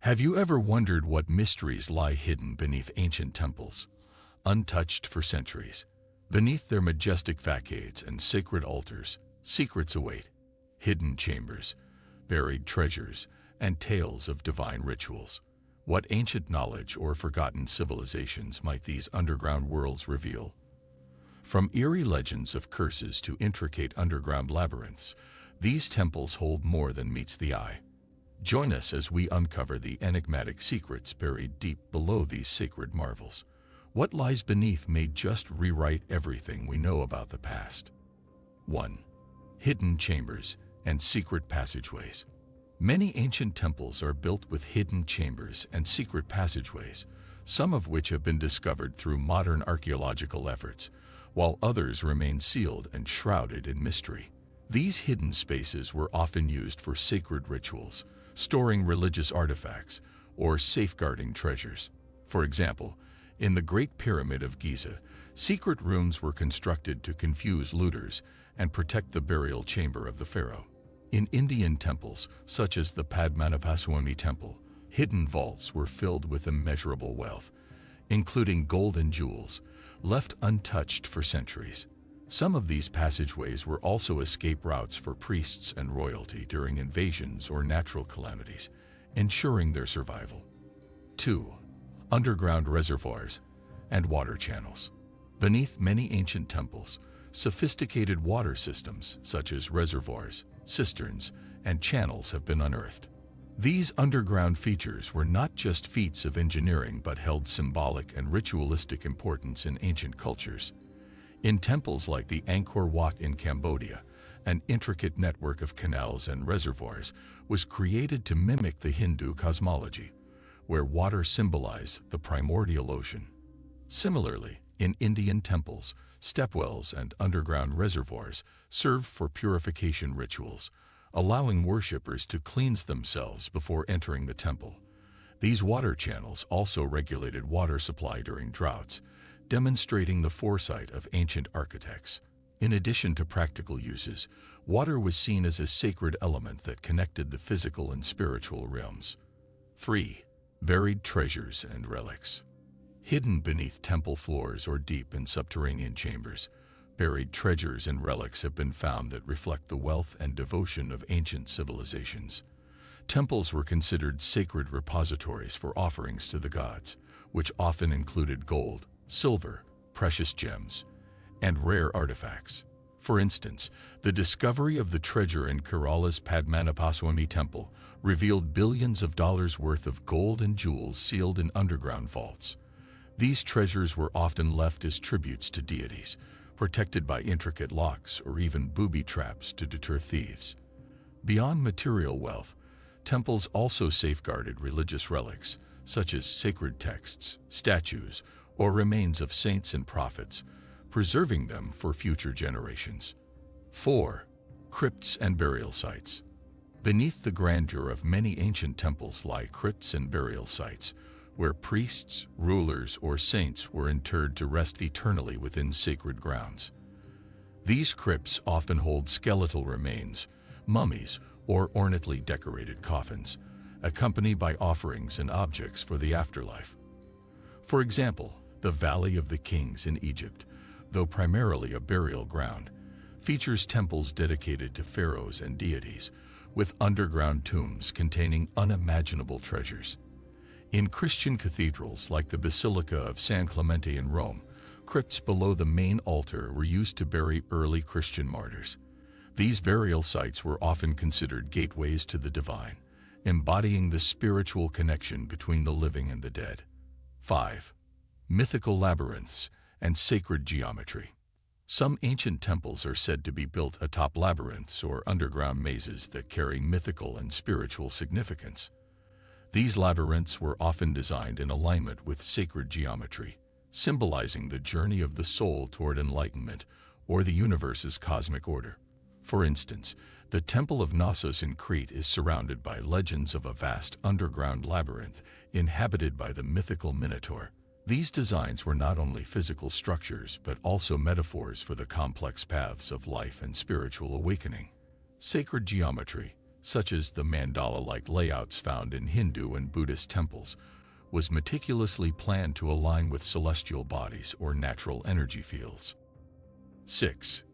Have you ever wondered what mysteries lie hidden beneath ancient temples, untouched for centuries? Beneath their majestic facades and sacred altars, secrets await, hidden chambers, buried treasures, and tales of divine rituals. What ancient knowledge or forgotten civilizations might these underground worlds reveal? From eerie legends of curses to intricate underground labyrinths, these temples hold more than meets the eye. Join us as we uncover the enigmatic secrets buried deep below these sacred marvels. What lies beneath may just rewrite everything we know about the past. 1. Hidden chambers and secret passageways. Many ancient temples are built with hidden chambers and secret passageways, some of which have been discovered through modern archaeological efforts, while others remain sealed and shrouded in mystery. These hidden spaces were often used for sacred rituals, storing religious artifacts, or safeguarding treasures. For example, in the Great Pyramid of Giza, secret rooms were constructed to confuse looters and protect the burial chamber of the pharaoh. In Indian temples, such as the Padmanabhaswamy Temple, hidden vaults were filled with immeasurable wealth, including gold and jewels, left untouched for centuries. Some of these passageways were also escape routes for priests and royalty during invasions or natural calamities, ensuring their survival. 2. Underground reservoirs and water channels. Beneath many ancient temples, sophisticated water systems such as reservoirs, cisterns, and channels have been unearthed. These underground features were not just feats of engineering but held symbolic and ritualistic importance in ancient cultures. In temples like the Angkor Wat in Cambodia, an intricate network of canals and reservoirs was created to mimic the Hindu cosmology, where water symbolized the primordial ocean. Similarly, in Indian temples, stepwells and underground reservoirs served for purification rituals, allowing worshippers to cleanse themselves before entering the temple. These water channels also regulated water supply during droughts, demonstrating the foresight of ancient architects. In addition to practical uses, water was seen as a sacred element that connected the physical and spiritual realms. 3. Buried treasures and relics. Hidden beneath temple floors or deep in subterranean chambers, buried treasures and relics have been found that reflect the wealth and devotion of ancient civilizations. Temples were considered sacred repositories for offerings to the gods, which often included gold, silver, precious gems, and rare artifacts. For instance, the discovery of the treasure in Kerala's Padmanabhaswamy Temple revealed billions of dollars worth of gold and jewels sealed in underground vaults. These treasures were often left as tributes to deities, protected by intricate locks or even booby traps to deter thieves. Beyond material wealth, temples also safeguarded religious relics, such as sacred texts, statues, or remains of saints and prophets, preserving them for future generations. 4. Crypts and burial sites. Beneath the grandeur of many ancient temples lie crypts and burial sites, where priests, rulers, or saints were interred to rest eternally within sacred grounds. These crypts often hold skeletal remains, mummies, or ornately decorated coffins, accompanied by offerings and objects for the afterlife. For example, the Valley of the Kings in Egypt, though primarily a burial ground, features temples dedicated to pharaohs and deities, with underground tombs containing unimaginable treasures. In Christian cathedrals like the Basilica of San Clemente in Rome, crypts below the main altar were used to bury early Christian martyrs. These burial sites were often considered gateways to the divine, embodying the spiritual connection between the living and the dead. 5. Mythical labyrinths and sacred geometry. Some ancient temples are said to be built atop labyrinths or underground mazes that carry mythical and spiritual significance. These labyrinths were often designed in alignment with sacred geometry, symbolizing the journey of the soul toward enlightenment or the universe's cosmic order. For instance, the Temple of Knossos in Crete is surrounded by legends of a vast underground labyrinth inhabited by the mythical Minotaur. These designs were not only physical structures but also metaphors for the complex paths of life and spiritual awakening. Sacred geometry. such as the mandala-like layouts found in Hindu and Buddhist temples, was meticulously planned to align with celestial bodies or natural energy fields. 6.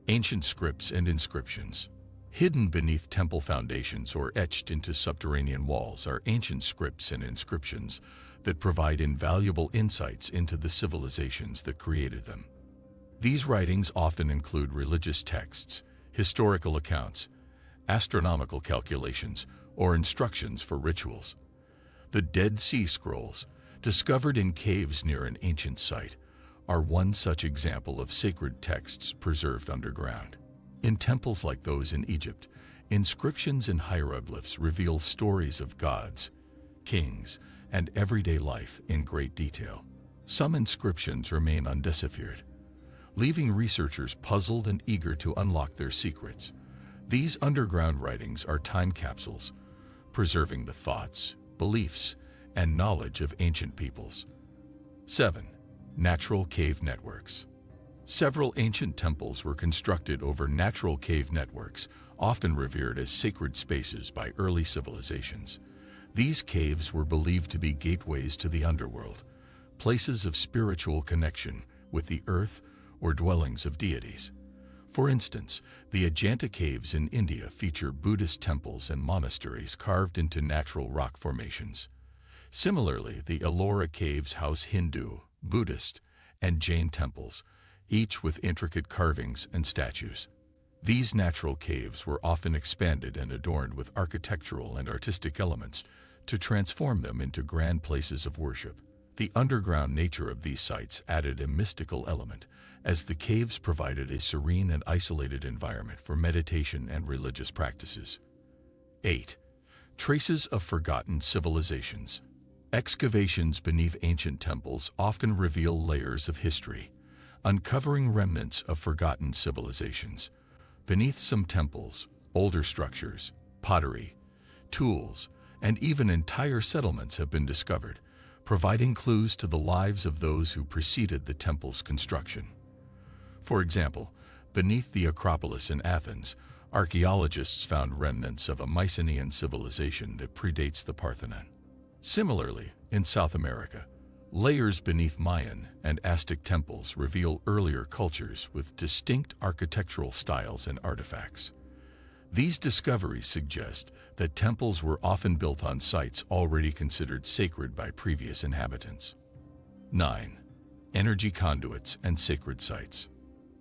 Ancient scripts and inscriptions. Hidden beneath temple foundations or etched into subterranean walls are ancient scripts and inscriptions that provide invaluable insights into the civilizations that created them. These writings often include religious texts, historical accounts, astronomical calculations, or instructions for rituals. The Dead Sea Scrolls, discovered in caves near an ancient site, are one such example of sacred texts preserved underground. In temples like those in Egypt, inscriptions and hieroglyphs reveal stories of gods, kings, and everyday life in great detail. Some inscriptions remain undeciphered, leaving researchers puzzled and eager to unlock their secrets. These underground writings are time capsules, preserving the thoughts, beliefs, and knowledge of ancient peoples. 7. Natural cave networks. Several ancient temples were constructed over natural cave networks, often revered as sacred spaces by early civilizations. These caves were believed to be gateways to the underworld, places of spiritual connection with the earth or dwellings of deities. For instance, the Ajanta caves in India feature Buddhist temples and monasteries carved into natural rock formations. Similarly, the Ellora caves house Hindu, Buddhist, and Jain temples, each with intricate carvings and statues. These natural caves were often expanded and adorned with architectural and artistic elements to transform them into grand places of worship. The underground nature of these sites added a mystical element, as the caves provided a serene and isolated environment for meditation and religious practices. 8. Traces of forgotten civilizations. Excavations beneath ancient temples often reveal layers of history, uncovering remnants of forgotten civilizations. Beneath some temples, older structures, pottery, tools, and even entire settlements have been discovered, providing clues to the lives of those who preceded the temple's construction. For example, beneath the Acropolis in Athens, archaeologists found remnants of a Mycenaean civilization that predates the Parthenon. Similarly, in South America, layers beneath Mayan and Aztec temples reveal earlier cultures with distinct architectural styles and artifacts. These discoveries suggest that temples were often built on sites already considered sacred by previous inhabitants. 9. Energy conduits and sacred sites.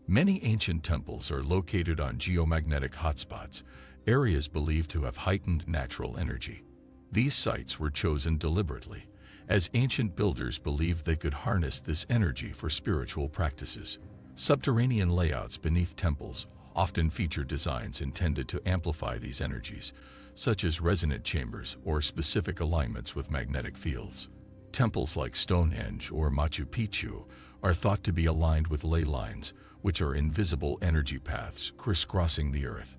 Many ancient temples are located on geomagnetic hotspots, areas believed to have heightened natural energy. These sites were chosen deliberately, as ancient builders believed they could harness this energy for spiritual practices. Subterranean layouts beneath temples often feature designs intended to amplify these energies, such as resonant chambers or specific alignments with magnetic fields. Temples like Stonehenge or Machu Picchu are thought to be aligned with ley lines, which are invisible energy paths crisscrossing the earth.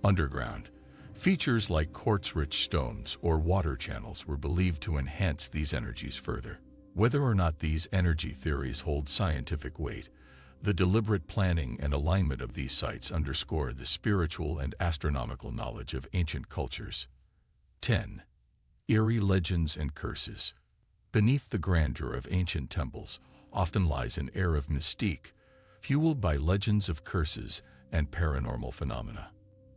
Underground, features like quartz-rich stones or water channels were believed to enhance these energies further. Whether or not these energy theories hold scientific weight, the deliberate planning and alignment of these sites underscore the spiritual and astronomical knowledge of ancient cultures. 10. Eerie legends and curses. Beneath the grandeur of ancient temples often lies an air of mystique, fueled by legends of curses and paranormal phenomena.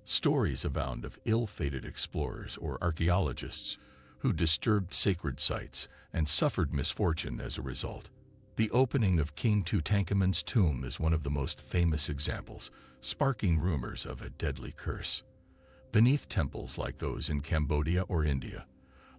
Stories abound of ill-fated explorers or archaeologists who disturbed sacred sites and suffered misfortune as a result. The opening of King Tutankhamun's tomb is one of the most famous examples, sparking rumors of a deadly curse. Beneath temples like those in Cambodia or India,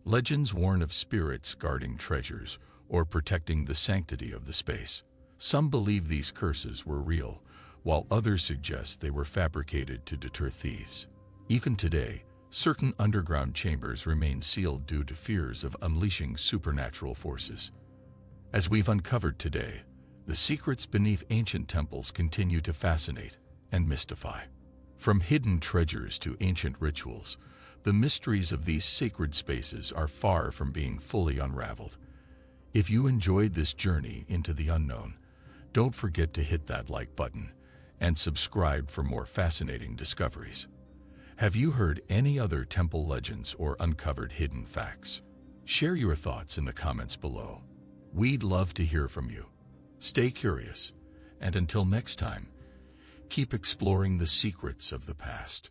legends warn of spirits guarding treasures or protecting the sanctity of the space. Some believe these curses were real, while others suggest they were fabricated to deter thieves. Even today, certain underground chambers remain sealed due to fears of unleashing supernatural forces. As we've uncovered today, the secrets beneath ancient temples continue to fascinate and mystify. From hidden treasures to ancient rituals, the mysteries of these sacred spaces are far from being fully unraveled. If you enjoyed this journey into the unknown, don't forget to hit that like button and subscribe for more fascinating discoveries. Have you heard any other temple legends or uncovered hidden facts? Share your thoughts in the comments below. We'd love to hear from you. Stay curious, and until next time, keep exploring the secrets of the past.